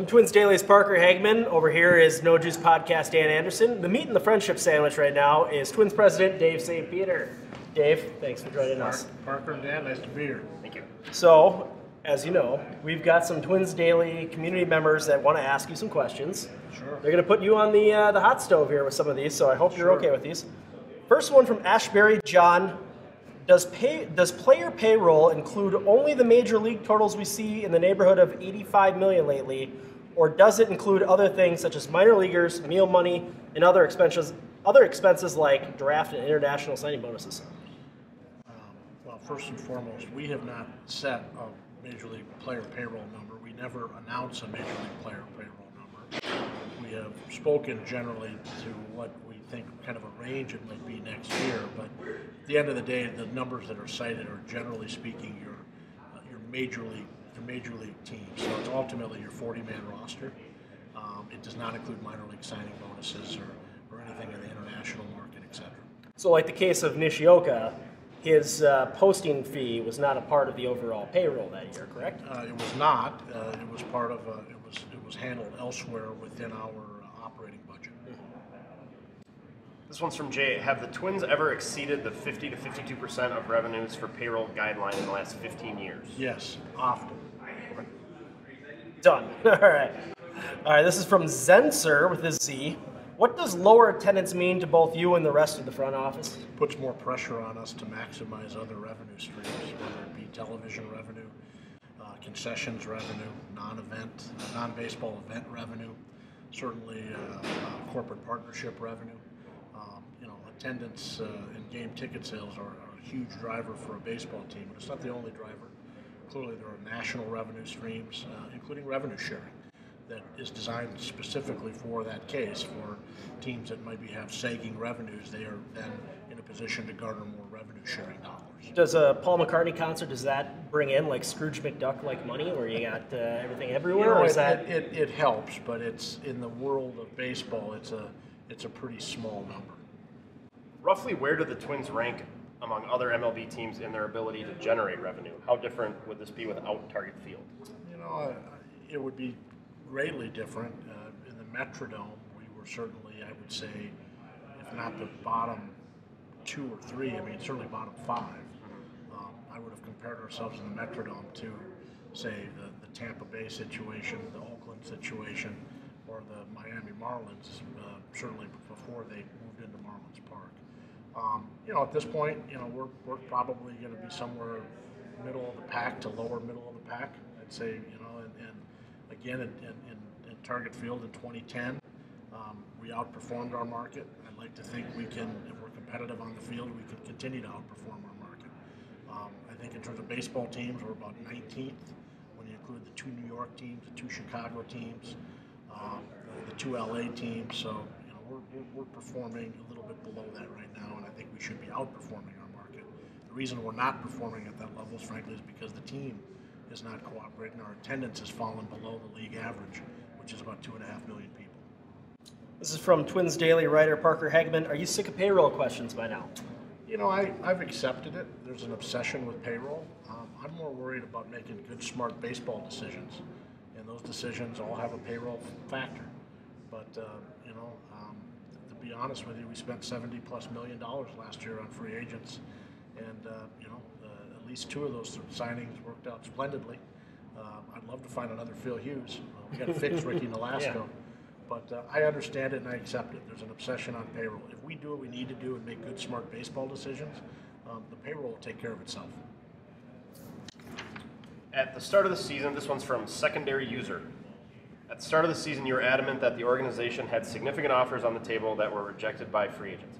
Twins Daily's Parker Hagman. Over here is No Juice Podcast Dan Anderson. The meat and the friendship sandwich right now is Twins President Dave St. Peter. Dave, thanks for joining us. Parker and Dan, nice to be here. Thank you. So, as you know, we've got some Twins Daily community members that want to ask you some questions. Sure. They're going to put you on the hot stove here with some of these, so I hope you're okay with these. First one from Ashbury John. Does player payroll include only the major league totals we see in the neighborhood of $85 million lately, or does it include other things such as minor leaguers, meal money, and other expenses like draft and international signing bonuses? Well, first and foremost, we have not set a major league player payroll number. We never announce a major league player payroll number. We have spoken generally to what we think kind of a range it might be next year, but at the end of the day, the numbers that are cited are generally speaking your major league team. So it's ultimately your 40-man roster. It does not include minor league signing bonuses or anything in the international market, etc. So, like the case of Nishioka, his posting fee was not a part of the overall payroll that year, correct? It was not. It was part of. It was handled elsewhere within our operating budget. This one's from Jay. Have the Twins ever exceeded the 50 to 52% of revenues for payroll guideline in the last 15 years? Yes, often. Done. All right. This is from Zenser with his Z. What does lower attendance mean to both you and the rest of the front office? Puts more pressure on us to maximize other revenue streams, whether it be television revenue, concessions revenue, non-baseball event revenue, certainly corporate partnership revenue. Attendance and game ticket sales are a huge driver for a baseball team, but it's not the only driver. Clearly, there are national revenue streams, including revenue sharing, that is designed specifically for that case. For teams that maybe have sagging revenues, they are then in a position to garner more revenue sharing dollars. Does a Paul McCartney concert, does that bring in like Scrooge McDuck-like money where you got everything everywhere? Or is it helps, but it's in the world of baseball, it's a pretty small number. Roughly where do the Twins rank among other MLB teams in their ability to generate revenue? How different would this be without Target Field? It would be greatly different. In the Metrodome, we were certainly, I would say, if not the bottom 2 or 3, certainly bottom 5. I would have compared ourselves in the Metrodome to, say, the Tampa Bay situation, the Oakland situation, or the Miami Marlins, certainly before they moved into Marlins Park. At this point, we're probably going to be somewhere middle of the pack to lower middle of the pack. I'd say, and again, in Target Field in 2010, we outperformed our market. I'd like to think we can, if we're competitive on the field, we can continue to outperform our market. I think in terms of baseball teams, we're about 19th when you include the 2 New York teams, the 2 Chicago teams, the 2 LA teams. So, we're performing a little bit below that right now, and I think we should be outperforming our market. The reason we're not performing at that level, frankly, is because the team is not cooperating. Our attendance has fallen below the league average, which is about 2.5 million people. This is from Twins Daily writer Parker Hagman. Are you sick of payroll questions by now? I've accepted it. There's an obsession with payroll. I'm more worried about making good, smart baseball decisions, and those decisions all have a payroll factor. But, to be honest with you, we spent $70+ million last year on free agents, and, at least 2 of those signings worked out splendidly. I'd love to find another Phil Hughes. We got to fix Ricky Nolasco. But I understand it and I accept it. There's an obsession on payroll. If we do what we need to do and make good, smart baseball decisions, the payroll will take care of itself. At the start of the season, this one's from Secondary User. At the start of the season, you were adamant that the organization had significant offers on the table that were rejected by free agents,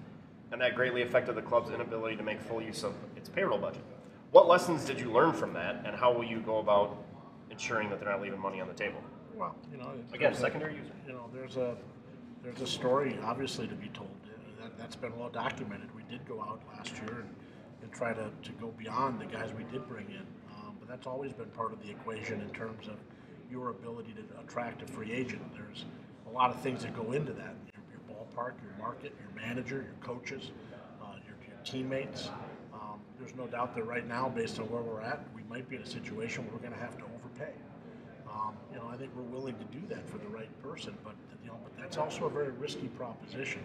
and that greatly affected the club's inability to make full use of its payroll budget. What lessons did you learn from that, and how will you go about ensuring that they're not leaving money on the table? Well, again, secondary user. There's a story obviously to be told. That's been well documented. We did go out last year and try to go beyond the guys we did bring in, but that's always been part of the equation in terms of your ability to attract a free agent. There's a lot of things that go into that. Your ballpark, your market, your manager, your coaches, your teammates. There's no doubt that right now, based on where we're at, we might be in a situation where we're going to have to overpay. I think we're willing to do that for the right person, but but that's also a very risky proposition.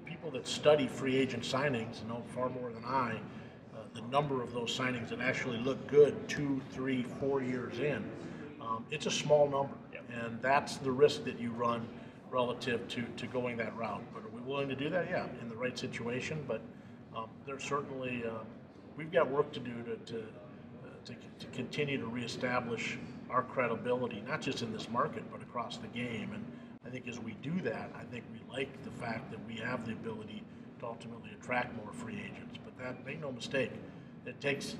People that study free agent signings know far more than I the number of those signings that actually look good 2, 3, 4 years in. It's a small number, and that's the risk that you run relative to going that route. But are we willing to do that? Yeah, in the right situation. But there's certainly we've got work to do to continue to reestablish our credibility, not just in this market, but across the game. And I think as we do that, I think we like the fact that we have the ability to ultimately attract more free agents. But that, make no mistake, it takes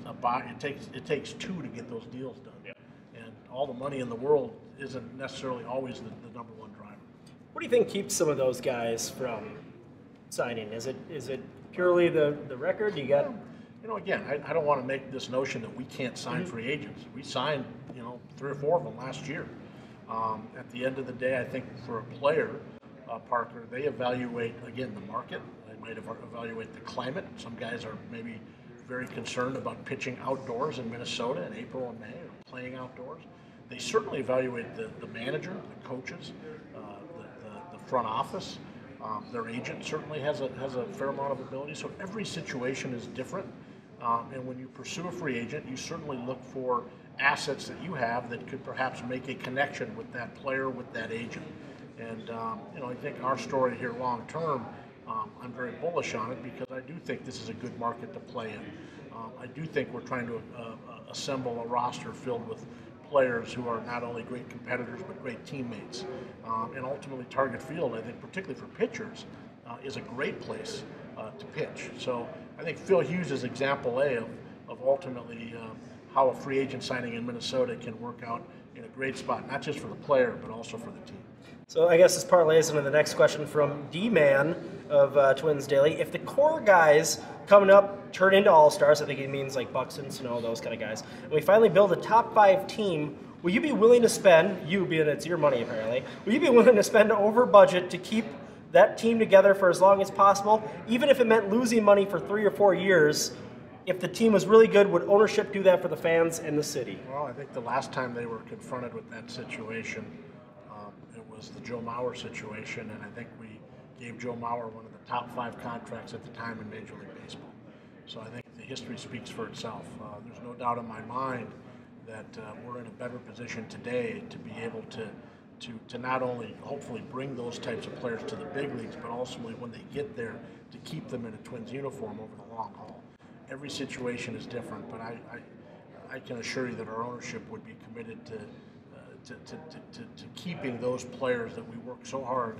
two to get those deals done. Yeah. And all the money in the world isn't necessarily always the number one driver. What do you think keeps some of those guys from signing? Is it purely the record? You got. Again, I don't want to make this notion that we can't sign free agents. We signed, 3 or 4 of them last year. At the end of the day, I think for a player, Parker, they evaluate, again, the market. They might evaluate the climate. Some guys are maybe very concerned about pitching outdoors in Minnesota in April and May, or playing outdoors. They certainly evaluate the manager, the coaches, the front office. Their agent certainly has a fair amount of ability. So every situation is different. And when you pursue a free agent, you certainly look for assets that you have that could perhaps make a connection with that player, with that agent. And I think our story here long term, I'm very bullish on it because I do think this is a good market to play in. I do think we're trying to assemble a roster filled with players who are not only great competitors but great teammates. And ultimately, Target Field, I think, particularly for pitchers, is a great place to pitch. So I think Phil Hughes is example A of ultimately how a free agent signing in Minnesota can work out in a great spot, not just for the player but also for the team. So I guess this parlays into the next question from D-Man of Twins Daily. If the core guys coming up turn into all-stars, I think he means like Buxton, Snow, those kind of guys, and we finally build a top 5 team, will you be willing to spend, you being it's your money apparently, will you be willing to spend over budget to keep that team together for as long as possible, even if it meant losing money for 3 or 4 years? If the team was really good, would ownership do that for the fans and the city? Well, I think the last time they were confronted with that situation, it was the Joe Mauer situation, and I think we gave Joe Mauer one of the top 5 contracts at the time in Major League Baseball. So I think the history speaks for itself. There's no doubt in my mind that we're in a better position today to be able to not only hopefully bring those types of players to the big leagues, but ultimately when they get there to keep them in a Twins uniform over the long haul. Every situation is different, but I can assure you that our ownership would be committed to keeping those players that we work so hard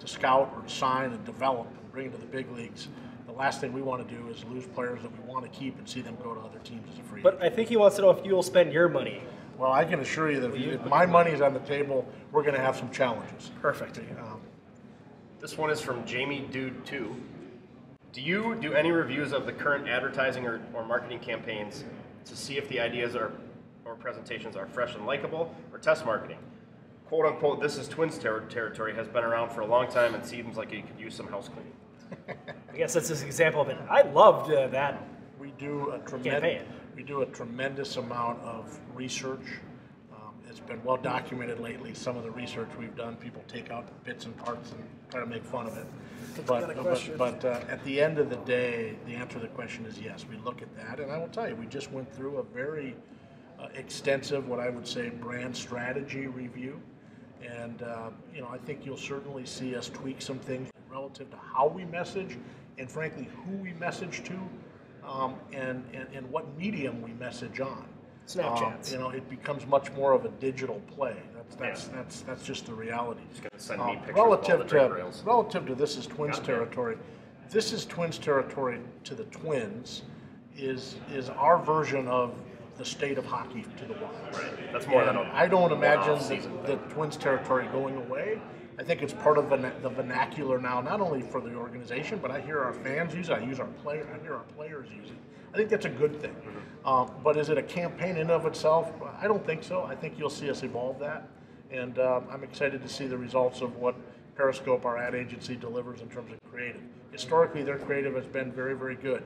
to scout or sign and develop and bring to the big leagues. The last thing we want to do is lose players that we want to keep and see them go to other teams as a free agent. But I think he wants to know if you will spend your money. Well, I can assure you that if my money is on the table, we're going to have some challenges. Perfect. This one is from Jamie Dude 2. Do you do any reviews of the current advertising or marketing campaigns to see if the ideas or presentations are fresh and likable, or test marketing? Quote unquote, this is Twins territory has been around for a long time and seems like it could use some house cleaning. I guess that's an example of it. I loved that. We do a tremendous amount of research. It's been well documented lately. Some of the research we've done, people take out bits and parts and try to make fun of it. But at the end of the day, the answer to the question is yes. We look at that, and I will tell you, we just went through a very extensive, what I would say, brand strategy review. And I think you'll certainly see us tweak some things relative to how we message, and frankly, who we message to, and what medium we message on. Snapchat. It becomes much more of a digital play. That's just the reality. Just gonna send me pictures relative to this is Twins territory. This is Twins territory to the Twins is our version of the state of hockey to the Wild. Right. That's more than I don't imagine the Twins territory going away. I think it's part of the vernacular now, not only for the organization, but I hear our fans use it. I hear our players use it. I think that's a good thing. But is it a campaign in and of itself? I don't think so. I think you'll see us evolve that. And I'm excited to see the results of what Periscope, our ad agency, delivers in terms of creative. Historically, their creative has been very, very good.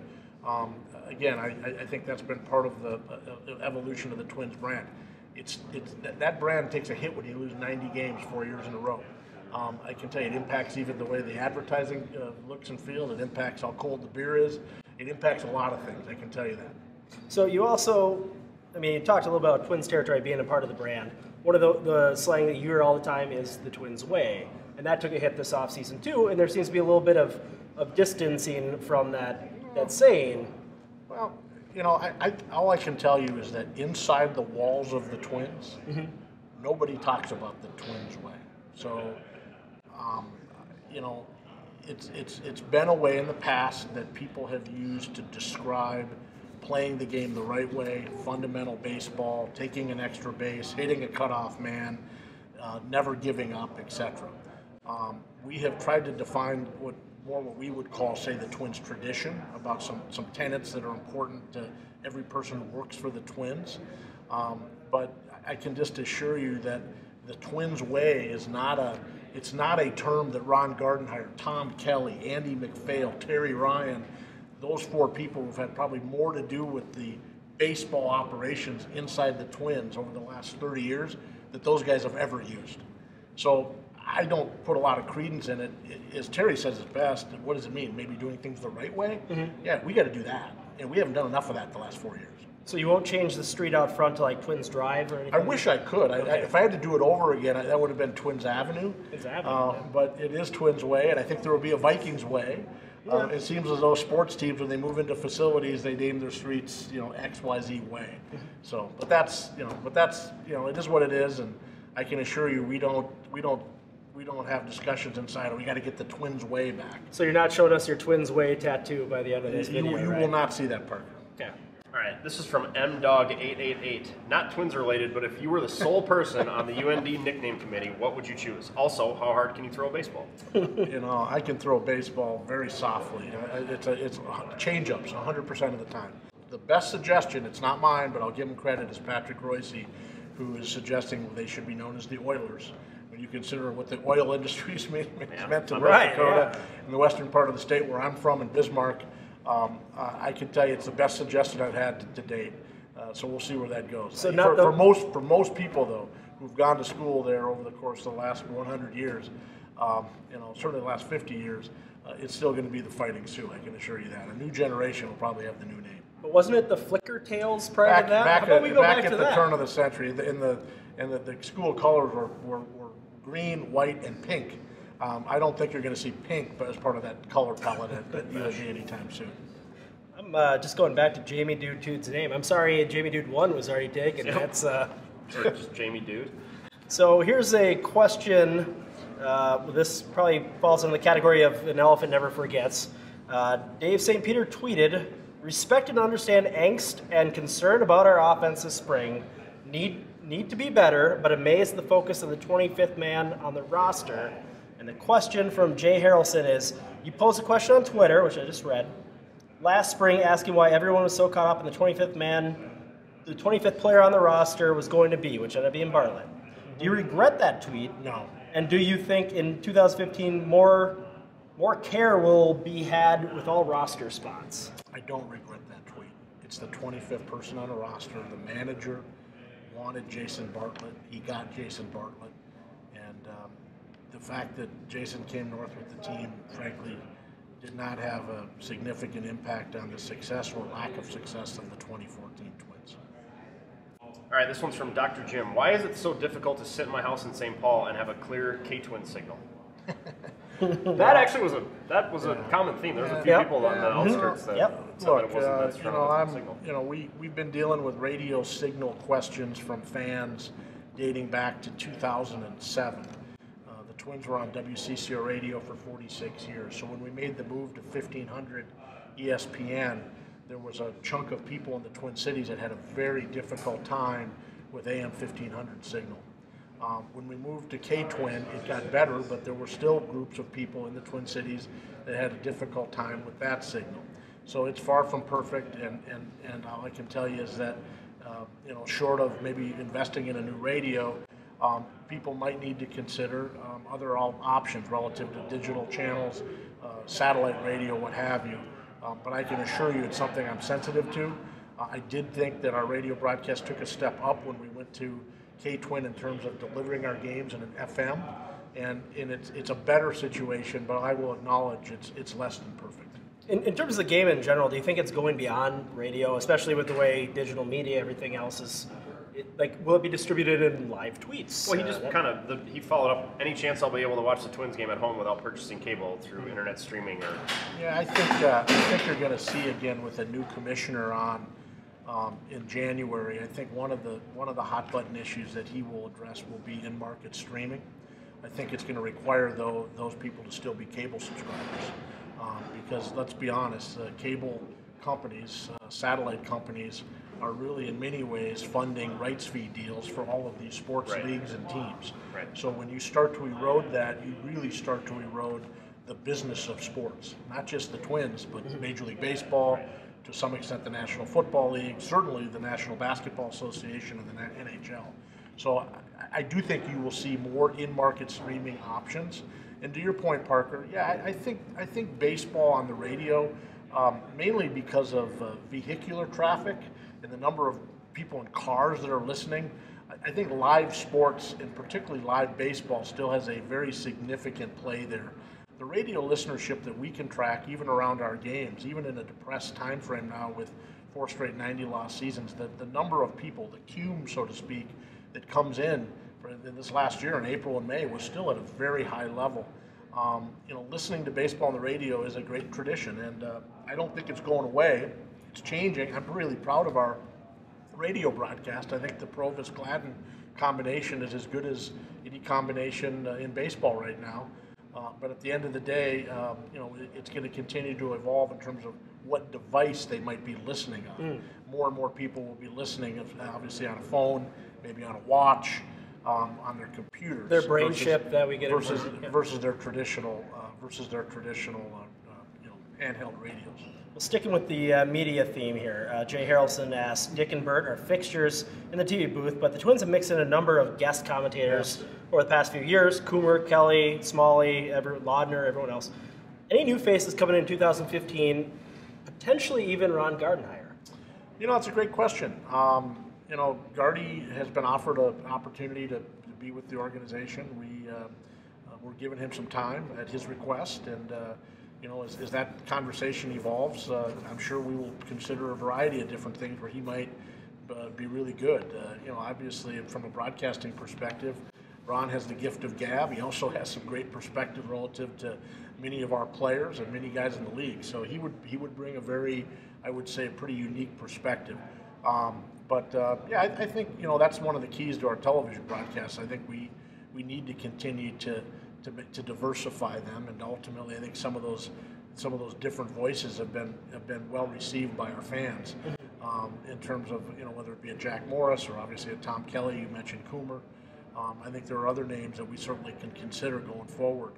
Again, I think that's been part of the evolution of the Twins brand. that brand takes a hit when you lose 90 games 4 years in a row. I can tell you, it impacts even the way the advertising looks and feels. It impacts how cold the beer is. It impacts a lot of things. I can tell you that. So you also, I mean, you talked a little about Twins territory being a part of the brand. One of the slang that you hear all the time is the Twins way, and that took a hit this offseason too. And there seems to be a little bit of distancing from that saying. Well, you know, all I can tell you is that inside the walls of the Twins, nobody talks about the Twins way. So, you know, it's been a way in the past that people have used to describe playing the game the right way, fundamental baseball, taking an extra base, hitting a cutoff man, never giving up, etc. We have tried to define what we would call, say, the Twins tradition, about some tenets that are important to every person who works for the Twins. But I can just assure you that the Twins way is not a term that Ron Gardenhire, Tom Kelly, Andy McPhail, Terry Ryan, those four people who've had probably more to do with the baseball operations inside the Twins over the last 30 years that those guys have ever used. So I don't put a lot of credence in it. As Terry says it best, what does it mean? Maybe doing things the right way? Yeah, we got to do that. And we haven't done enough of that the last 4 years. So you won't change the street out front to like Twins Drive or anything? I wish I could. If I had to do it over again, that would have been Twins Avenue. But it is Twins Way, and I think there will be a Vikings Way. It seems as though sports teams, when they move into facilities, they name their streets, you know, XYZ Way. So, but that's it is what it is, and I can assure you, we don't have discussions inside. We got to get the Twins Way back. So you're not showing us your Twins Way tattoo by the end of this video, You right? will not see that, Parker. Okay. All right, this is from MDog888. Not Twins related, but if you were the sole person on the UND nickname committee, what would you choose? Also, how hard can you throw a baseball? You know, I can throw a baseball very softly. It's change-ups 100% of the time. The best suggestion, it's not mine, but I'll give him credit, is Patrick Royce, who is suggesting they should be known as the Oilers. When you consider what the oil industry has meant to North Dakota and the western part of the state where I'm from in Bismarck, I can tell you it's the best suggestion I've had to date. So we'll see where that goes. So for most people, though, who've gone to school there over the course of the last 100 years, you know, certainly the last 50 years, it's still going to be the Fighting Sioux. I can assure you that. A new generation will probably have the new name. But wasn't it the Flicker Tails prior to that? Back at the turn of the century, the school colors were green, white, and pink. I don't think you're going to see pink as part of that color palette at UND anytime soon. I'm just going back to Jamie Dude 2's name. I'm sorry, Jamie Dude 1 was already taken. That's just Jamie Dude. So here's a question. This probably falls in the category of an elephant never forgets. Dave St. Peter tweeted, "Respect and understand angst and concern about our offense this spring. Need to be better, but amazed the focus of the 25th man on the roster." And the question from Jay Harrelson is, you posed a question on Twitter, which I just read, last spring asking why everyone was so caught up in the 25th player on the roster was going to be, which ended up being Bartlett. Do you regret that tweet? No. And do you think in 2015 more care will be had with all roster spots? I don't regret that tweet. It's the 25th person on the roster. The manager wanted Jason Bartlett. He got Jason Bartlett. And the fact that Jason came north with the team, frankly, did not have a significant impact on the success or lack of success of the 2014 Twins. All right, this one's from Dr. Jim. Why is it so difficult to sit in my house in St. Paul and have a clear K-Twin signal? That actually was a common theme. There was a few people on the outskirts that said that it wasn't that strong of a signal. We've been dealing with radio signal questions from fans dating back to 2007. The Twins were on WCCO radio for 46 years. So when we made the move to 1500 ESPN, there was a chunk of people in the Twin Cities that had a very difficult time with AM 1500 signal. When we moved to K-Twin, it got better, but there were still groups of people in the Twin Cities that had a difficult time with that signal. So it's far from perfect, and all I can tell you is that, short of maybe investing in a new radio, people might need to consider other options relative to digital channels, satellite radio, what have you. But I can assure you it's something I'm sensitive to. I did think that our radio broadcast took a step up when we went to K-Twin in terms of delivering our games in an FM, and it's a better situation, but I will acknowledge it's less than perfect. In terms of the game in general, do you think it's going beyond radio, especially with the way digital media, everything else is, will it be distributed in live tweets? Well, he just he followed up, any chance I'll be able to watch the Twins game at home without purchasing cable through internet streaming or... Yeah, I think you're going to see again with a new commissioner on in January. I think one of the hot button issues that he will address will be in-market streaming. I think it's going to require those people to still be cable subscribers. Because let's be honest, cable companies, satellite companies, are really in many ways funding rights fee deals for all of these sports leagues and teams. Right. So when you start to erode that, you really start to erode the business of sports, not just the Twins, but Major League Baseball, to some extent the National Football League, certainly the National Basketball Association and the NHL. So I do think you will see more in-market streaming options. And to your point, Parker, yeah, I think baseball on the radio, mainly because of vehicular traffic and the number of people in cars that are listening, I think live sports, and particularly live baseball, still has a very significant play there. The radio listenership that we can track, even around our games, even in a depressed time frame now with 4 straight 90-loss seasons, the number of people, the cume, so to speak, that comes in this last year in April and May was still at a very high level. Listening to baseball on the radio is a great tradition, and I don't think it's going away. It's changing. I'm really proud of our radio broadcast. I think the Provis-Gladden combination is as good as any combination in baseball right now. But at the end of the day, it's going to continue to evolve in terms of what device they might be listening on. More and more people will be listening, obviously, on a phone, maybe on a watch, on their computers. Their brain chip that we get versus their traditional handheld radios. Well, sticking with the media theme here, Jay Harrelson asks, Dick and Bert are fixtures in the TV booth, but the Twins have mixed in a number of guest commentators over the past few years. Coomer, Kelly, Smalley, Laudner, everyone else. Any new faces coming in 2015, potentially even Ron Gardenhire? It's a great question. Gardy has been offered an opportunity to be with the organization. We're giving him some time at his request, and as that conversation evolves, I'm sure we will consider a variety of different things where he might be really good. Obviously, from a broadcasting perspective, Ron has the gift of gab. He also has some great perspective relative to many of our players and many guys in the league. So he would bring a very, I would say, a pretty unique perspective. I think that's one of the keys to our television broadcasts. I think we need to continue to diversify them, and ultimately, I think some of those different voices have been well received by our fans. In terms of whether it be a Jack Morris or obviously a Tom Kelly. You mentioned Coomer. I think there are other names that we certainly can consider going forward.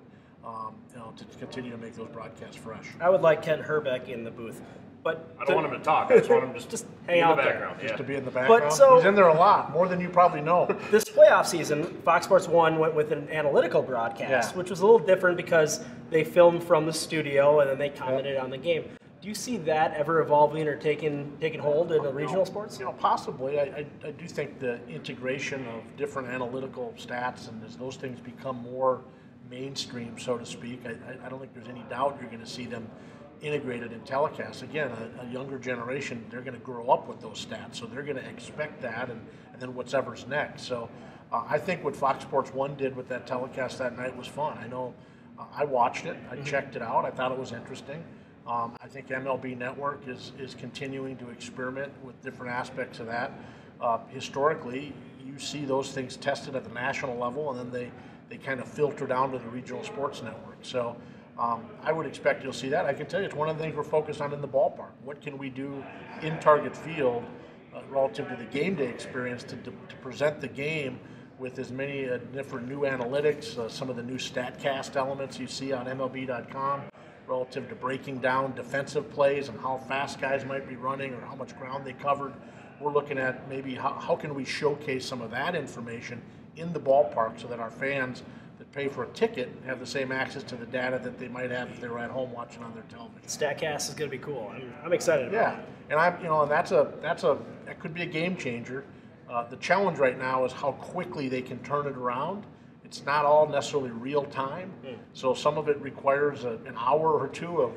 To continue to make those broadcasts fresh. I would like Kent Herbeck in the booth. But I don't want him to talk. I just want him just hang out there. Just to be in the background. But he's in there a lot, more than you probably know. This playoff season, Fox Sports 1 went with an analytical broadcast, which was a little different because they filmed from the studio and then they commented on the game. Do you see that ever evolving or taking hold in the regional sports? Possibly. I do think the integration of different analytical stats, and as those things become more mainstream, so to speak, I don't think there's any doubt you're going to see them integrated in telecasts. Again, a younger generation, they're going to grow up with those stats, so they're going to expect that, and then whatever's next. So I think what Fox Sports 1 did with that telecast that night was fun. I know I watched it, I checked it out, I thought it was interesting. I think MLB Network is continuing to experiment with different aspects of that. Historically, you see those things tested at the national level, and then they kind of filter down to the regional sports network. So I would expect you'll see that. I can tell you it's one of the things we're focused on in the ballpark. What can we do in Target Field relative to the game day experience to present the game with as many different new analytics, some of the new StatCast elements you see on MLB.com relative to breaking down defensive plays and how fast guys might be running or how much ground they covered. We're looking at maybe how can we showcase some of that information in the ballpark so that our fans, the pay for a ticket have the same access to the data that they might have if they were at home watching on their television. StatCast is going to be cool. I'm excited about it. Yeah, and that could be a game changer. The challenge right now is how quickly they can turn it around. It's not all necessarily real time, so some of it requires an hour or two of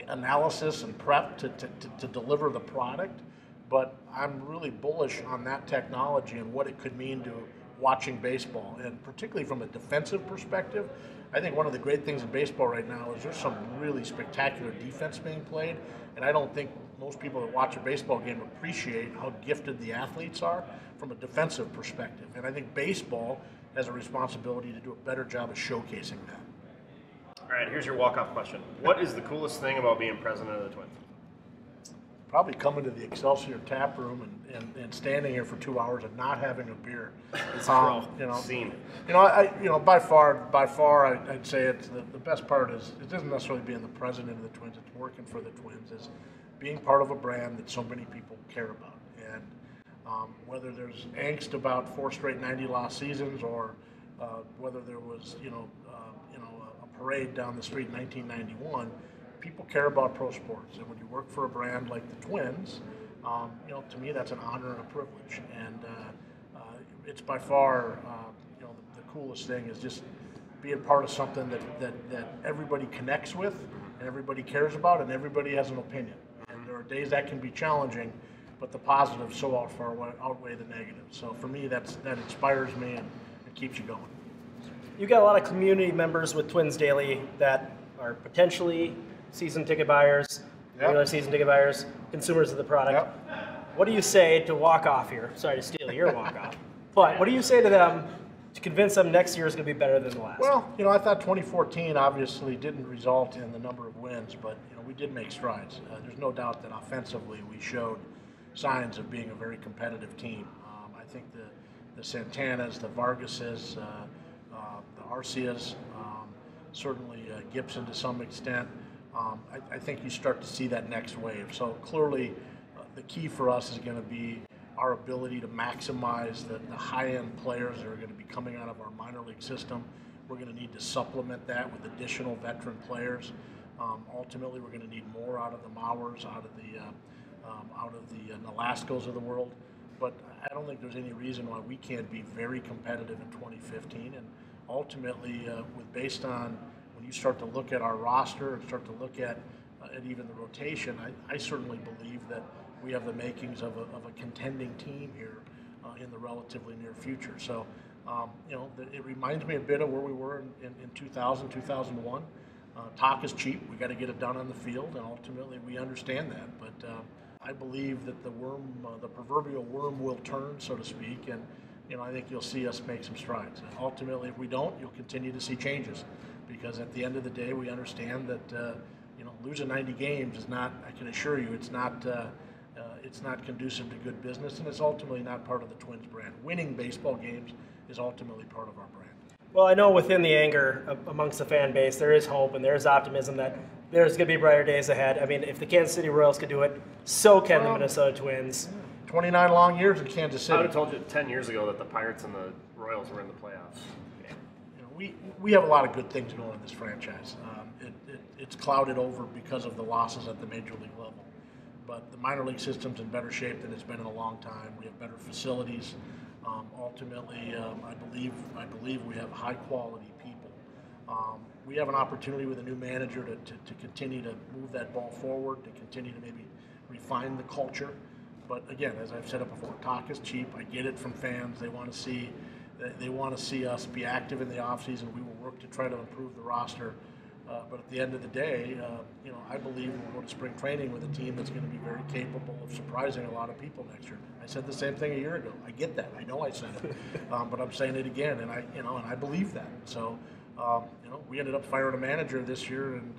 analysis and prep to deliver the product. But I'm really bullish on that technology and what it could mean to watching baseball, and particularly from a defensive perspective. I think one of the great things in baseball right now is there's some really spectacular defense being played, and I don't think most people that watch a baseball game appreciate how gifted the athletes are from a defensive perspective. And I think baseball has a responsibility to do a better job of showcasing that. All right, here's your walk-off question. What is the coolest thing about being president of the Twins? Probably coming to the Excelsior tap room and standing here for 2 hours and not having a beer. Scene. By far, I'd say it's the best part is it doesn't necessarily being the president of the Twins. It's working for the Twins. Is being part of a brand that so many people care about. And whether there's angst about 4 straight 90-loss seasons, or whether there was a parade down the street in 1991. People care about pro sports, and when you work for a brand like the Twins, to me that's an honor and a privilege. And it's by far, the coolest thing is just being part of something that everybody connects with, and everybody cares about, and everybody has an opinion. And there are days that can be challenging, but the positives so far outweigh the negatives. So for me, that inspires me and keeps you going. You got a lot of community members with Twins Daily that are potentially season ticket buyers, regular season ticket buyers, consumers of the product. What do you say to walk off here? Sorry to steal your walk off. But what do you say to them to convince them next year is going to be better than the last? Well, I thought 2014 obviously didn't result in the number of wins, but we did make strides. There's no doubt that offensively we showed signs of being a very competitive team. I think the Santanas, the Vargases, the Arcias, certainly Gibson to some extent. I think you start to see that next wave. So clearly the key for us is going to be our ability to maximize the high-end players that are going to be coming out of our minor league system. We're going to need to supplement that with additional veteran players. Ultimately, we're going to need more out of the Mauers, out of the Nolascos of the world. But I don't think there's any reason why we can't be very competitive in 2015. And ultimately, based on when you start to look at our roster and start to look at even the rotation, I certainly believe that we have the makings of a contending team here in the relatively near future. So, it reminds me a bit of where we were in 2000, 2001. Talk is cheap. We got to get it done on the field, and ultimately we understand that. But I believe that the proverbial worm will turn, so to speak, and I think you'll see us make some strides. And ultimately, if we don't, you'll continue to see changes, because at the end of the day, we understand that losing 90 games is not. I can assure you, it's not conducive to good business, and it's ultimately not part of the Twins brand. Winning baseball games is ultimately part of our brand. Well, I know within the anger amongst the fan base, there is hope and there is optimism that there's going to be brighter days ahead. I mean, if the Kansas City Royals could do it, so can the Minnesota Twins. 29 long years in Kansas City. I would have told you 10 years ago that the Pirates and the Royals were in the playoffs. We have a lot of good things going in this franchise. It's clouded over because of the losses at the major league level. But the minor league system's in better shape than it's been in a long time. We have better facilities. Ultimately, I believe we have high quality people. We have an opportunity with a new manager to continue to move that ball forward, to continue to maybe refine the culture. But again, as I've said it before, talk is cheap. I get it from fans. They want to see us be active in the offseason. We will work to try to improve the roster. But at the end of the day, I believe we'll go to spring training with a team that's going to be very capable of surprising a lot of people next year. I said the same thing a year ago. I get that. I know I said it, but I'm saying it again, and I believe that. So, we ended up firing a manager this year, and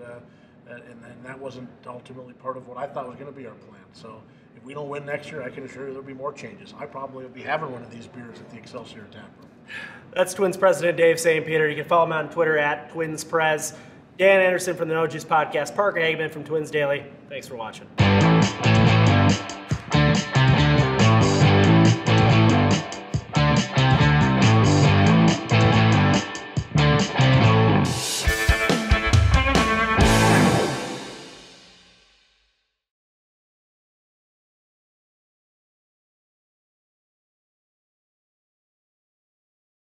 that wasn't ultimately part of what I thought was going to be our plan. So, if we don't win next year, I can assure you there'll be more changes. I probably will be having one of these beers at the Excelsior tap room. That's Twins president Dave St. Peter. You can follow him on Twitter at TwinsPrez. Dan Anderson from the No Juice Podcast, Parker Hageman from Twins Daily. Thanks for watching.